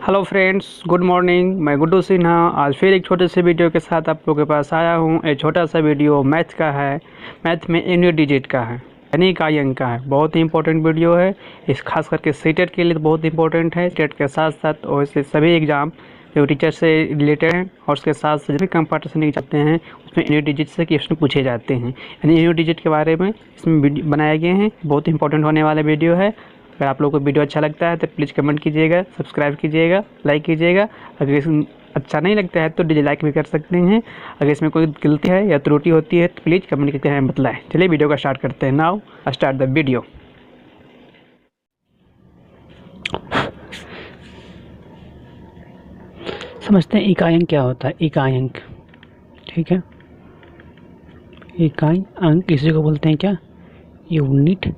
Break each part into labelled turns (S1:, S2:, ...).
S1: Hello friends, good morning. मैं गुड्डू सिन्हा आज फिर एक छोटे से वीडियो के साथ आप लोगों के पास आया हूँ। एक छोटा सा वीडियो मैथ का है। मैथ में यूनिट डिजिट का है, यानी इकाई अंक का है। बहुत ही इंपॉर्टेंट वीडियो है। इस खास करके सीटेट के लिए तो बहुत इंपॉर्टेंट है। टेट के साथ साथ और इससे सभी एग्ज़ाम जो टीचर से रिलेटेड हैं और उसके साथ जो भी कंपटीशन नहीं चाहते हैं उसमें यूनिट डिजिट से क्वेश्चन पूछे जाते हैं। यानी यूनिट डिजिट के बारे में इसमें वीडियो बनाए गए हैं। बहुत इंपॉर्टेंट होने वाला वीडियो है। अगर आप लोगों को वीडियो अच्छा लगता है तो प्लीज़ कमेंट कीजिएगा, सब्सक्राइब कीजिएगा, लाइक कीजिएगा। अगर इसमें अच्छा नहीं लगता है तो डिसलाइक भी कर सकते हैं। अगर इसमें कोई गलती है या त्रुटि होती है तो प्लीज़ कमेंट करके हमें बताएं। चलिए वीडियो का स्टार्ट करते हैं। Now start the video.
S2: समझते हैं इकाई अंक क्या होता है। इकाई अंक, ठीक है। इकाई अंक इसी को बोलते हैं क्या, यूनिट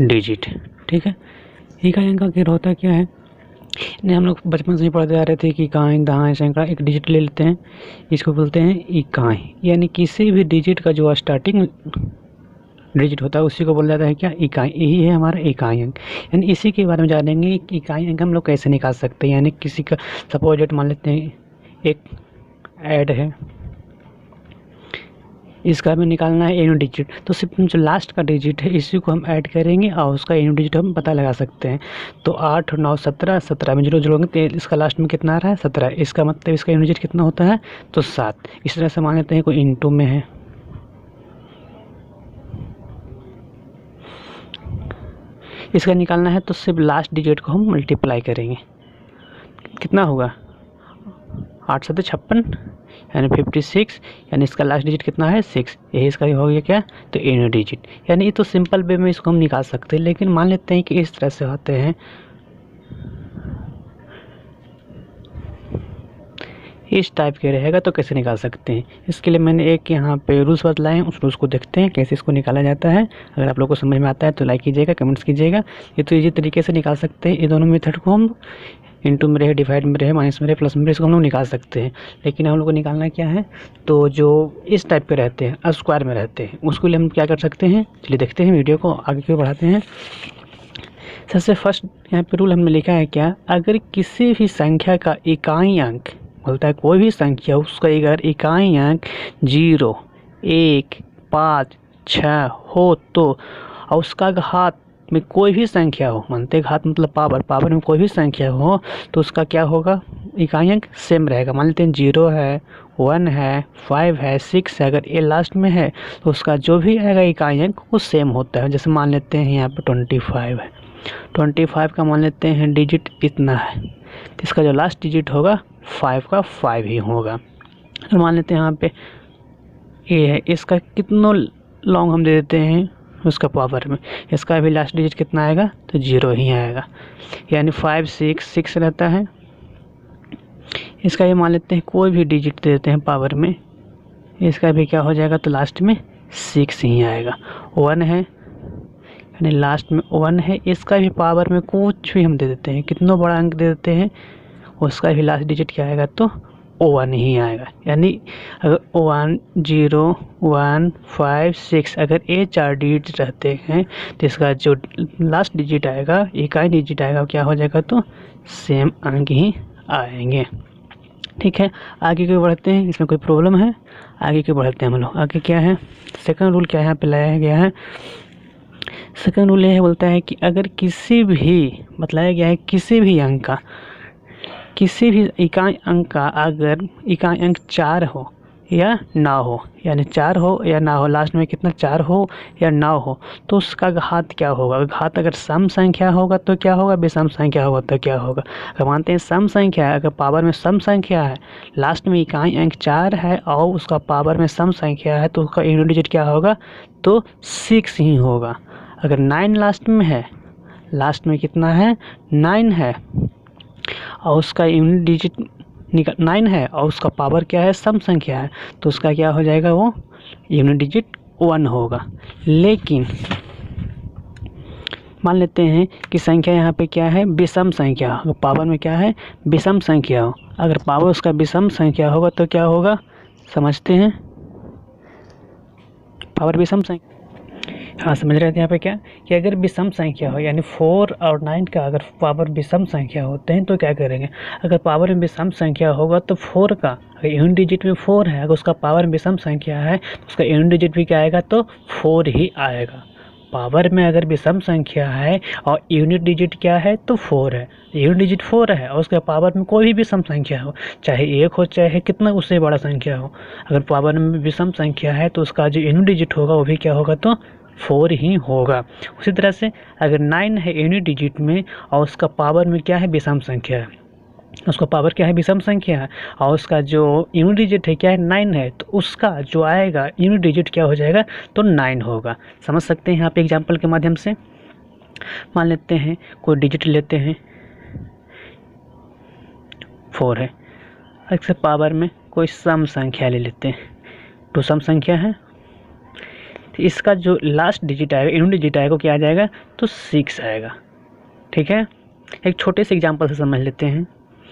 S2: डिजिट, ठीक है। इकाई अंक का आखिर होता क्या है, नहीं हम लोग बचपन से ही पढ़ते आ रहे थे कि इकाई, दहाई, सैकड़ा, एक डिजिट ले लेते हैं, इसको बोलते हैं इकाई। यानी किसी भी डिजिट का जो स्टार्टिंग डिजिट होता है उसी को बोला जाता है क्या, इकाई। यही है हमारा इकाई अंक। यानी इसी के बारे में जानेंगे कि इकाई अंक हम लोग कैसे निकाल सकते हैं। यानी किसी का सपोज डेट मान लेते हैं, एक ऐड है, इसका हमें निकालना है यूनिट डिजिट, तो सिर्फ जो लास्ट का डिजिट है इसी को हम ऐड करेंगे और उसका यूनिट डिजिट हम पता लगा सकते हैं। तो 8 9 17, 17 में जीरो जोड़ोगे तो इसका लास्ट में कितना आ रहा है, 17। इसका मतलब इसका यूनिट डिजिट कितना होता है, तो 7। इस तरह से मान लेते हैं कोई इनटू में है, इसका निकालना है तो सिर्फ लास्ट डिजिट को हम मल्टीप्लाई करेंगे, कितना होगा 8 7 56 यानी 56। यानी इसका लास्ट डिजिट कितना है 6, यही इसका हो गया क्या, तो यूनिट डिजिट। यानी ये तो सिंपल वे में इसको हम निकाल सकते हैं। लेकिन मान लेते हैं कि इस तरह से होते हैं, इस टाइप के रहेगा तो कैसे निकाल सकते हैं। इसके लिए मैंने एक यहाँ पे रूल्स बतलाए हैं, उस रूल्स को देखते हैं कैसे इसको निकाला जाता है। अगर आप लोग को समझ में आता है तो लाइक कीजिएगा, कमेंट्स कीजिएगा। ये तो इजी तरीके से निकाल सकते हैं। ये दोनों मेथड को हम इनटू में रहे, डिवाइड में रहे, माइनस में रहे, प्लस में रहे, इसको हम लोग निकाल सकते हैं। लेकिन हम लोग को निकालना क्या है, तो जो इस टाइप के रहते हैं, स्क्वायर में रहते हैं, उसके लिए हम क्या कर सकते हैं, चलिए देखते हैं, वीडियो को आगे क्यों बढ़ाते हैं। सबसे फर्स्ट यहाँ पे रूल हमने लिखा है क्या, अगर किसी भी संख्या का इकाई अंक बोलता है, कोई भी संख्या उसका अगर इकाई अंक 0 1 5 6 हो तो, और उसका घात में कोई भी संख्या हो, मानते घात मतलब पावर, पावर में कोई भी संख्या हो तो उसका क्या होगा, इकाई अंक सेम रहेगा। मान लेते हैं 0 है, 1 है, 5 है, 6 है, अगर ए लास्ट में है तो उसका जो भी आएगा इकाई अंक वो सेम होता है। जैसे मान लेते हैं यहाँ पे 25 है, 25 का मान लेते हैं डिजिट इतना है, तो इसका जो लास्ट डिजिट होगा 5 का 5 ही होगा। तो मान लेते हैं यहाँ पे ए है, इसका कितना लॉन्ग हम दे देते हैं उसका पावर में, इसका भी लास्ट डिजिट कितना आएगा, तो 0 ही आएगा। यानी 5 6 6 रहता है। इसका ये मान लेते हैं कोई भी डिजिट दे देते हैं पावर में, इसका भी क्या हो जाएगा, तो लास्ट में 6 ही आएगा। 1 है, यानी लास्ट में 1 है, इसका भी पावर में कुछ भी हम दे देते हैं, कितना बड़ा अंक दे देते हैं, उसका भी लास्ट डिजिट क्या आएगा, तो 1 ही आएगा। यानी अगर 1 0 1 5 6 अगर ये 4 डिजिट रहते हैं तो इसका जो लास्ट डिजिट आएगा, इकाई डिजिट आएगा, क्या हो जाएगा, तो सेम अंक ही आएंगे। ठीक है, आगे क्यों बढ़ते हैं, इसमें कोई प्रॉब्लम है, आगे क्यों बढ़ते हैं हम लोग। आगे क्या है, सेकंड रूल क्या है यहाँ पे लाया गया है। सेकंड रूल ये बोलता है कि अगर किसी भी बताया गया है किसी भी अंक का, किसी भी इकाई अंक का अगर इकाई अंक 4 हो या ना हो, यानी 4 हो या ना हो, लास्ट में कितना 4 हो या ना हो, तो उसका घात क्या होगा। घात अगर सम संख्या होगा तो क्या होगा, विषम संख्या होगा तो क्या होगा। अगर मानते हैं सम संख्या है, अगर पावर में सम संख्या है, लास्ट में इकाई अंक 4 है और उसका पावर में सम संख्या है, तो उसका यूनिट डिजिट क्या होगा, तो 6 ही होगा। अगर 9 लास्ट में है, लास्ट में कितना है 9 है, और उसका यूनिट डिजिट 9 है और उसका पावर क्या है, सम संख्या है, तो उसका क्या हो जाएगा, वो यूनिट डिजिट 1 होगा। लेकिन मान लेते हैं कि संख्या यहाँ पे क्या है, विषम संख्या, अगर पावर में क्या है, विषम संख्या हो, अगर पावर उसका विषम संख्या होगा तो क्या होगा, समझते हैं, पावर विषम संख्या हाँ, समझ रहे थे यहाँ पे क्या कि अगर विषम संख्या हो यानी 4 और 9 का अगर पावर विषम संख्या होते हैं तो क्या करेंगे। अगर पावर में विषम संख्या होगा तो 4 का अगर यूनिट डिजिट में 4 है, अगर उसका पावर में विषम संख्या है तो उसका यूनिट डिजिट भी क्या आएगा, तो 4 ही आएगा। पावर में अगर विषम संख्या है और यूनिट डिजिट क्या है, तो 4 है, यूनिट डिजिट 4 है और उसके पावर में कोई भी विषम संख्या हो, चाहे 1 हो चाहे कितना उससे बड़ा संख्या हो, अगर पावर में विषम संख्या है तो उसका जो यूनिट डिजिट होगा वो भी क्या होगा, तो 4 ही होगा। उसी तरह से अगर 9 है यूनिट डिजिट में और उसका पावर में क्या है, विषम संख्या है, उसका पावर क्या है, विषम संख्या है और उसका जो यूनिट डिजिट है क्या है, 9 है, तो उसका जो आएगा यूनिट डिजिट क्या हो जाएगा, तो 9 होगा। समझ सकते हैं यहाँ पे एग्जांपल के माध्यम से। मान लेते हैं कोई डिजिट लेते हैं 4 है, इससे पावर में कोई सम संख्या ले लेते हैं, तो सम संख्या है, तो इसका जो लास्ट डिजिट आएगा, यूनिट डिजिट आएगा, क्या आ जाएगा, तो 6 आएगा। ठीक है, एक छोटे से एग्जांपल से समझ लेते हैं।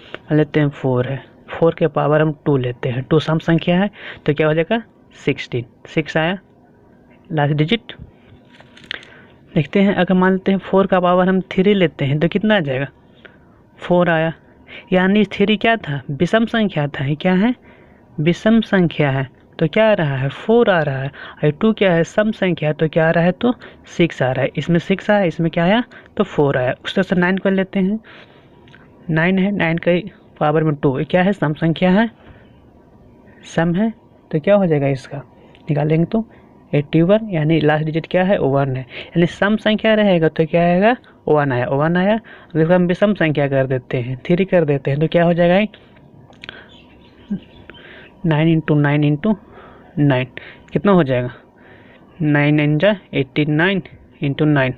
S2: मान लेते हैं 4 है, 4 के पावर हम 2 लेते हैं, 2 सम संख्या है तो क्या हो जाएगा, 16, 6 आया लास्ट डिजिट। देखते हैं अगर मान लेते हैं 4 का पावर हम 3 लेते हैं तो कितना आ जाएगा, 4 आया, यानी 3 क्या था, विषम संख्या था, ये क्या है, विषम संख्या है, तो क्या आ रहा है, 4 आ रहा है, और 2 क्या है, सम संख्या है, तो क्या आ रहा है, तो 6 आ रहा है। इसमें 6 आया, इसमें क्या आया, तो 4 आया। उस तरह से 9 कर लेते हैं, 9 है, 9 का पावर में 2, क्या है, सम संख्या है, सम है, तो क्या हो जाएगा, इसका निकालेंगे तो 81, यानी लास्ट डिजिट क्या है, 1 है, यानी सम संख्या रहेगा तो क्या आएगा, 1 आया, 1 आया। अगर हम विषम संख्या कर देते हैं, 3 कर देते हैं, तो क्या हो जाएगा, 9 इंटू 9 इंटू 9 कितना हो जाएगा, 9 9 जा 89 इंटू 9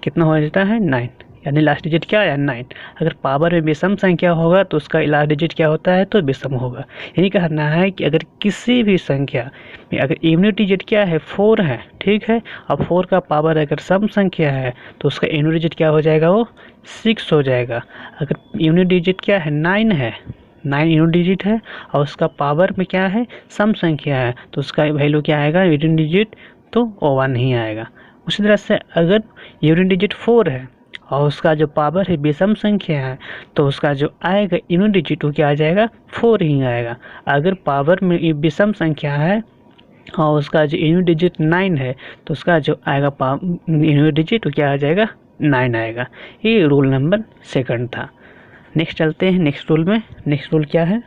S2: कितना हो जाता है, 9, यानी लास्ट डिजिट क्या आया, 9। अगर पावर में विषम संख्या होगा तो उसका लास्ट डिजिट क्या होता है, तो विषम होगा। यही कहना है कि अगर किसी भी संख्या में अगर यूनिट डिजिट क्या है, 4 है, ठीक है, और 4 का पावर अगर सम संख्या है तो उसका यूनिट डिजिट क्या हो जाएगा, वो 6 हो जाएगा। अगर यूनिट डिजिट क्या है, 9 है, 9 यूनिट डिजिट है और उसका पावर में क्या है, सम संख्या है, तो उसका वैल्यू क्या आएगा, यूनिट डिजिट, तो 1 ही आएगा। उसी तरह से अगर यूनिट डिजिट 4 है और उसका जो पावर है विषम संख्या है तो उसका जो आएगा यूनिट डिजिट वो क्या आ जाएगा, 4 ही आएगा। अगर पावर में विषम संख्या है और उसका जो यूनिट डिजिट 9 है तो उसका जो आएगा यूनिट डिजिट वो क्या आ जाएगा, 9 आएगा। ये रूल नंबर 2 था। नेक्स्ट चलते हैं नेक्स्ट रूल में। नेक्स्ट रूल क्या है,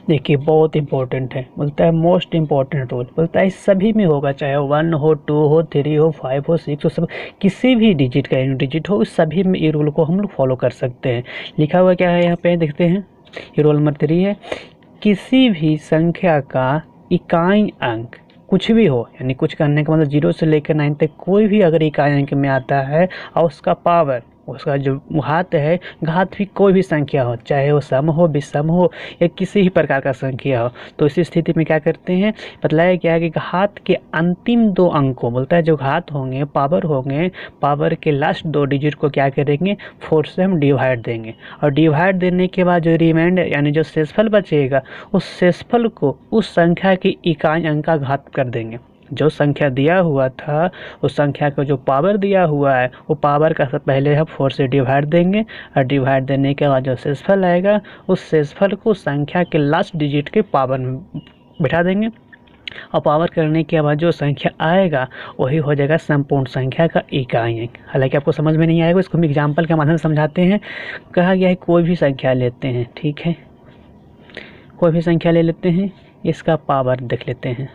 S2: देखिए बहुत इंपॉर्टेंट है, बोलता है मोस्ट इंपॉर्टेंट रूल, बोलता है सभी में होगा, चाहे 1 हो, 2 हो, 3 हो, 5 हो, 6 हो, सब किसी भी डिजिट का यूनिट डिजिट हो, उस सभी में ये रूल को हम लोग फॉलो कर सकते हैं। लिखा हुआ क्या है यहाँ पे, देखते हैं, ये रूल नंबर 3 है, किसी भी संख्या का इकाई अंक कुछ भी हो, यानी कुछ करने का मतलब 0 से लेकर 9 तक कोई भी अगर इकाई अंक में आता है और उसका पावर, उसका जो घात है, घात भी कोई भी संख्या हो, चाहे वो सम हो, विषम हो या किसी भी प्रकार का संख्या हो, तो इस स्थिति में क्या करते हैं, बतलाया गया है कि घात के अंतिम 2 अंकों, बोलता है जो घात होंगे, पावर होंगे, पावर के लास्ट 2 डिजिट को क्या करेंगे, 4 से हम डिवाइड देंगे, और डिवाइड देने के बाद जो रिमाइंडर यानी जो शेषफल बचेगा, उस शेषफल को उस संख्या की इकाई अंक का घात कर देंगे। जो संख्या दिया हुआ था उस संख्या को जो पावर दिया हुआ है वो पावर का पहले हम 4 से डिवाइड देंगे, और डिवाइड देने के बाद जो शेषफल आएगा उस शेषफल को संख्या के लास्ट डिजिट के पावर में बिठा देंगे, और पावर करने के बाद जो संख्या आएगा वही हो जाएगा संपूर्ण संख्या का इकाई अंक। हालांकि आपको समझ में नहीं आएगा, इसको हम एग्जाम्पल के माध्यम से समझाते हैं। कहा गया है कोई भी संख्या लेते हैं, ठीक है, कोई भी संख्या ले लेते हैं, इसका पावर देख लेते हैं,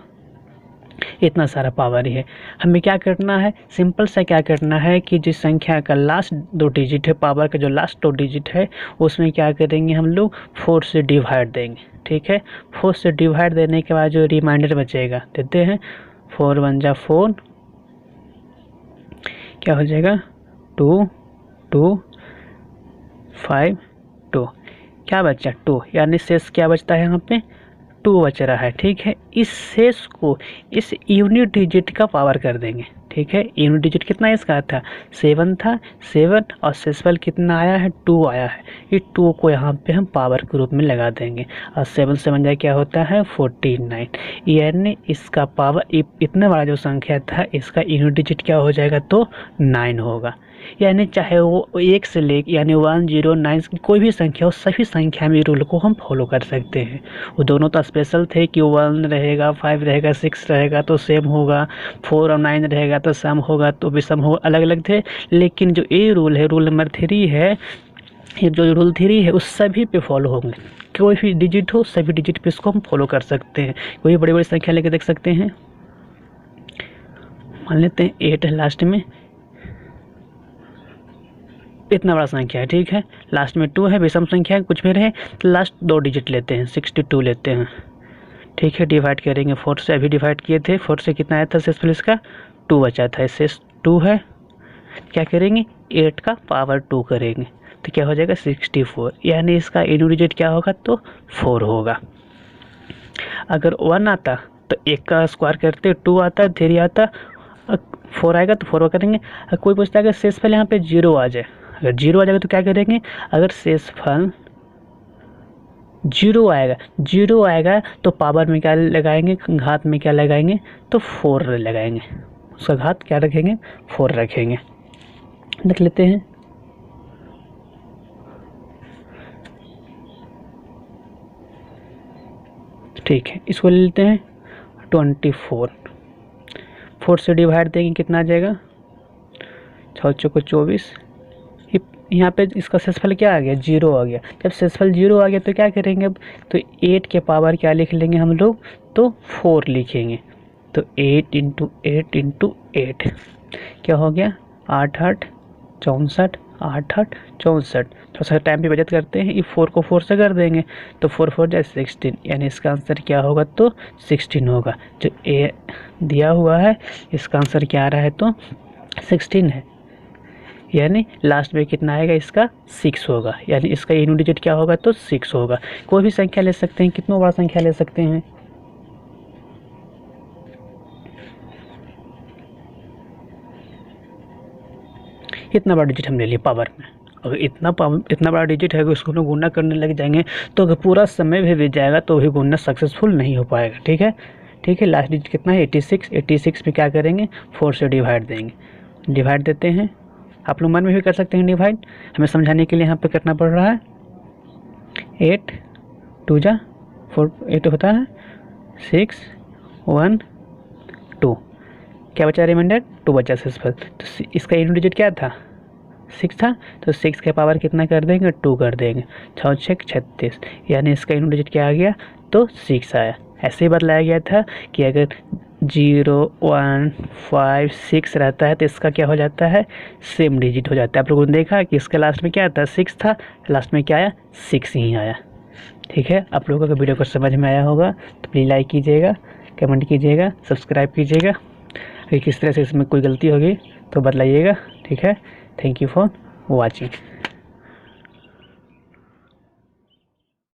S2: इतना सारा पावर ही है। हमें क्या करना है, सिंपल सा क्या करना है कि जिस संख्या का लास्ट 2 डिजिट है, पावर का जो लास्ट 2 डिजिट है, उसमें क्या करेंगे हम लोग 4 से डिवाइड देंगे, ठीक है। 4 से डिवाइड देने के बाद जो रिमाइंडर बचेगा देते हैं, 4 1 जा 4, क्या हो जाएगा 2 2 5 2, क्या बचा 2, यानी शेष क्या बचता है यहाँ पे, 2 बच रहा है, ठीक है। इस शेष को इस यूनिट डिजिट का पावर कर देंगे, ठीक है। यूनिट डिजिट कितना इसका था 7 था, 7 और शेषफल कितना आया है 2 आया है। ये 2 को यहाँ पे हम पावर के रूप में लगा देंगे और 7 से बन जाए क्या होता है 49, यानी इसका पावर इतना बड़ा जो संख्या था इसका यूनिट डिजिट क्या हो जाएगा तो 9 होगा। यानी चाहे वो 1 से ले यानी 1 0 9 की कोई भी संख्या हो, सभी संख्या में रूल को हम फॉलो कर सकते हैं। वो दोनों तो स्पेशल थे कि 1 रहेगा 5 रहेगा 6 रहेगा तो सेम होगा, 4 और 9 रहेगा तो सम होगा तो भी सम होगा, अलग अलग थे। लेकिन जो ये रूल है रूल नंबर 3 है, ये जो रूल 3 है उस सभी पे फॉलो होंगे। कोई भी डिजिट हो सभी डिजिट पे इसको हम फॉलो कर सकते हैं। कोई बड़ी बड़ी संख्या लेके देख सकते हैं। मान लेते हैं 8 है लास्ट में, इतना बड़ा संख्या है, ठीक है। लास्ट में 2 है, विषम संख्या है, कुछ भी रहे तो लास्ट 2 डिजिट लेते हैं, 62 लेते हैं, ठीक है। डिवाइड करेंगे 4 से, अभी डिवाइड किए थे 4 से, कितना आया था शेषफल इसका 2 बचा था, इससे 2 है, क्या करेंगे 8 का पावर 2 करेंगे तो क्या हो जाएगा 64, यानी इसका यूनिट डिजिट क्या होगा तो 4 होगा। अगर 1 आता तो 1 का स्क्वायर करते 2 आता, 3 आता, 4 आएगा तो 4 करेंगे। अगर कोई पूछता है अगर शेषफल यहाँ पे 0 आ जाए, अगर 0 आ जाएगा तो क्या करेंगे, अगर शेषफल 0 आएगा तो पावर में क्या लगाएंगे, घात में क्या लगाएंगे तो 4 लगाएंगे, उसका घात क्या रखेंगे 4 रखेंगे। देख लेते हैं, ठीक है। इसको ले लेते हैं 24, 4 से डिवाइड देंगे कितना आ जाएगा 6 चौको 24। यहाँ पे इसका शेषफल क्या आ गया 0 आ गया। जब शेषफल 0 आ गया तो क्या करेंगे अब तो 8 के पावर क्या लिख लेंगे हम लोग तो 4 लिखेंगे। तो 8 × 8 × 8 क्या हो गया 8 8 64, 8 8 64। थोड़ा सा टाइम की बचत करते हैं, ये 4 को 4 से कर देंगे तो 4 4 जाए 16, यानी इसका आंसर क्या होगा तो 16 होगा। जो ए दिया हुआ है इसका आंसर क्या आ रहा है तो 16 है, यानी लास्ट में कितना आएगा इसका 6 होगा, यानी इसका यूनिट डिजिट क्या होगा तो 6 होगा। कोई भी संख्या ले सकते हैं, कितना बड़ा संख्या ले सकते हैं, इतना बड़ा डिजिट हम ले लिए पावर में। अगर इतना बड़ा डिजिट है कि उसको हम गुणा करने लग जाएंगे तो अगर पूरा समय भी बीत जाएगा तो भी गुणा सक्सेसफुल नहीं हो पाएगा, ठीक है। ठीक है, लास्ट डिजिट कितना है 86, 86 में क्या करेंगे 4 से डिवाइड देंगे, डिवाइड देते हैं। आप लोग मन में भी कर सकते हैं डिवाइड, हमें समझाने के लिए यहाँ पे करना पड़ रहा है। 8 2 जा 4, 8 होता है 6 1 2, क्या बचा रिमाइंडर 2 बचा शेषफल। तो इसका यूनिट डिजिट क्या था 6 था, तो 6 के पावर कितना कर देंगे 2 कर देंगे, 6 6 36, यानी इसका यूनिट डिजिट क्या आ गया तो 6 आया। ऐसे ही बतलाया गया था कि अगर 0 1 5 6 रहता है तो इसका क्या हो जाता है सेम डिजिट हो जाता है। आप लोगों ने देखा कि इसका लास्ट में क्या था 6 था, लास्ट में क्या आया 6 ही आया। ठीक है, आप लोगों को वीडियो को समझ में आया होगा तो प्लीज़ लाइक कीजिएगा, कमेंट कीजिएगा, सब्सक्राइब कीजिएगा। अगर किस तरह से इसमें कोई गलती होगी तो बतलाइएगा, ठीक है। Thank you for watching.